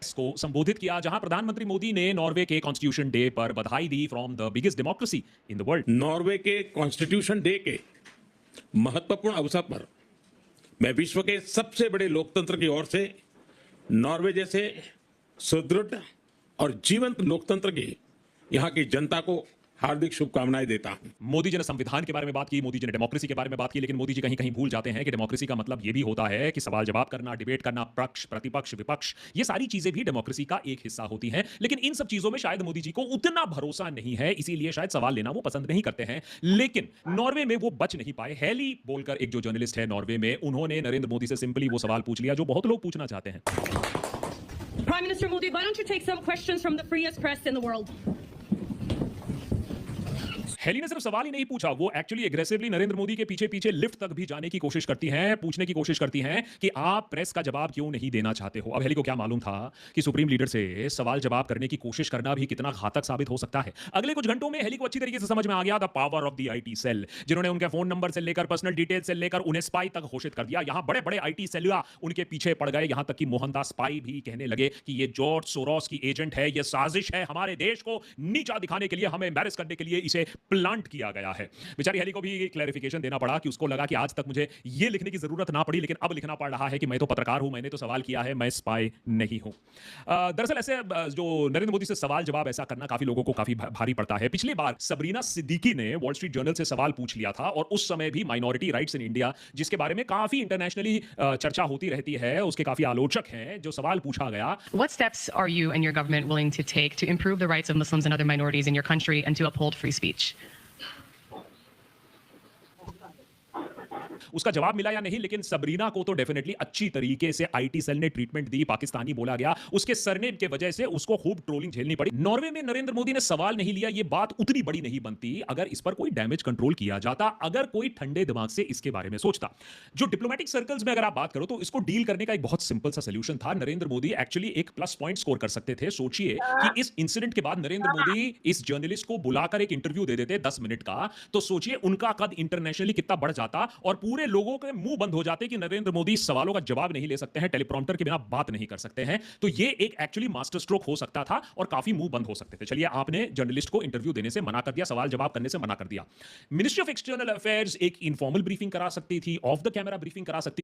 को संबोधित किया, जहां प्रधानमंत्री मोदी ने नॉर्वे के कॉन्स्टिट्यूशन डे पर बधाई दी from the biggest democracy in the world. Norway के कॉन्स्टिट्यूशन डे के महत्वपूर्ण अवसर पर मैं विश्व के सबसे बड़े लोकतंत्र की ओर से नॉर्वे जैसे सुदृढ़ और जीवंत लोकतंत्र की यहां की जनता को हार्दिक शुभकामनाएं देता हूं। मोदी जी ने संविधान के बारे में बात की, मोदी जी ने डेमोक्रेसी के बारे में बात की, लेकिन मोदी जी कहीं कहीं भूल जाते हैं कि डेमोक्रेसी का मतलब यह भी होता है कि सवाल जवाब करना, डिबेट करना, पक्ष प्रतिपक्ष विपक्ष, ये सारी चीजें भी डेमोक्रेसी का एक हिस्सा होती हैं। लेकिन इन सब चीजों में शायद मोदी जी को उतना भरोसा नहीं है, इसीलिए शायद सवाल लेना वो पसंद नहीं करते हैं। लेकिन नॉर्वे में वो बच नहीं पाए। हेली बोलकर एक जो जर्नलिस्ट है नॉर्वे में, उन्होंने नरेंद्र मोदी से सिंपली वो सवाल पूछ लिया जो बहुत लोग पूछना चाहते हैं। Prime Minister Modi, why don't you take some questions from the freest press in the world? Haley ने सिर्फ सवाल ही नहीं पूछा, वो एक्चुअली एग्रेसिवली नरेंद्र मोदी के पीछे पीछे लिफ्ट तक भी जाने की कोशिश करती हैं, पूछने की कोशिश करती हैं कि आप प्रेस का जवाब क्यों नहीं देना चाहते हो। अब हेली को क्या मालूम था कि सुप्रीम लीडर से सवाल जवाब करने की कोशिश करना भी कितना घातक साबित हो सकता है। अगले कुछ घंटों में हेली को अच्छी तरीके से समझ में आ गया the power of the IT cell, जिन्होंने उनके फोन नंबर से लेकर पर्सनल डिटेल से लेकर उन्हें स्पाई तक घोषित कर दिया। यहां बड़े बड़े आईटी सेलुला उनके पीछे पड़ गए, यहां तक कि मोहनदास स्पाई भी कहने लगे कि ये जॉर्ज सोरोस की एजेंट है, ये साजिश है, हमारे देश को नीचा दिखाने के लिए, हमें एम्बैरेस करने के लिए इसे प्लांट किया गया है। बेचारी हेली को भी क्लैरिफिकेशन देना पड़ा कि उसको लगा कि आज तक मुझे ये लिखने की जरूरत ना पड़ी, लेकिन अब लिखना पड़ रहा है कि मैं तो पत्रकार हूं, मैंने तो सवाल किया है, मैं स्पाई नहीं हूं। दरअसल ऐसे जो नरेंद्र मोदी से सवाल जवाब ऐसा करना काफी लोगों को काफी भारी पड़ता है। पिछली बार सबरीना सिद्दीकी ने वॉल स्ट्रीट जर्नल से सवाल पूछ लिया था, और उस समय भी माइनॉरिटी राइट्स इन इंडिया, जिसके बारे में काफी इंटरनेशनली चर्चा होती रहती है, उसके काफी आलोचक हैं, जो सवाल पूछा गया, What steps are you and your government willing to take to improve the rights of Muslims and other minorities in your country and to uphold free speech? उसका जवाब मिला या नहीं, लेकिन सबरीना को तो डेफिनेटली अच्छी तरीके से आईटी सेल ने ट्रीटमेंट दी, पाकिस्तानी बोला गया, उसके सरनेम के वजह से उसको खूब ट्रोलिंग झेलनी पड़ी। नॉर्वे में नरेंद्र मोदी ने सवाल नहीं लिया, यह बात उतनी बड़ी नहीं बनती अगर इस पर कोई डैमेज कंट्रोल किया जाता, अगर कोई ठंडे दिमाग से इसके बारे में सोचता। जो डिप्लोमेटिक सर्कल्स में अगर आप बात करो तो इसको डील करने का एक बहुत सिंपल सा सोल्यूशन था। नरेंद्र मोदी एक्चुअली एक प्लस पॉइंट स्कोर कर सकते थे। सोचिए कि इस इंसिडेंट के बाद नरेंद्र मोदी इस जर्नलिस्ट को बुलाकर एक इंटरव्यू दे देते 10 मिनट का, तो सोचिए उनका कद इंटरनेशनली कितना बढ़ जाता, और पूरे लोगों के मुंह बंद हो जाते कि नरेंद्र मोदी सवालों का जवाब नहीं ले सकते हैं, टेलीप्रॉम्प्टर के बिना बात नहीं कर सकते हैं। तो ये एक एक्चुअली मास्टर स्ट्रोक हो सकता था और काफी मुंह बंद हो सकते थे। चलिए, आपने जर्नलिस्ट को इंटरव्यू देने से मना कर दिया, सवाल जवाब करने से मना कर दिया। मिनिस्ट्री ऑफ एक्सटर्नल अफेयर्स एक इनफॉर्मल ब्रीफिंग करा सकती थी, ऑफ द कैमरा ब्रीफिंग करा सकती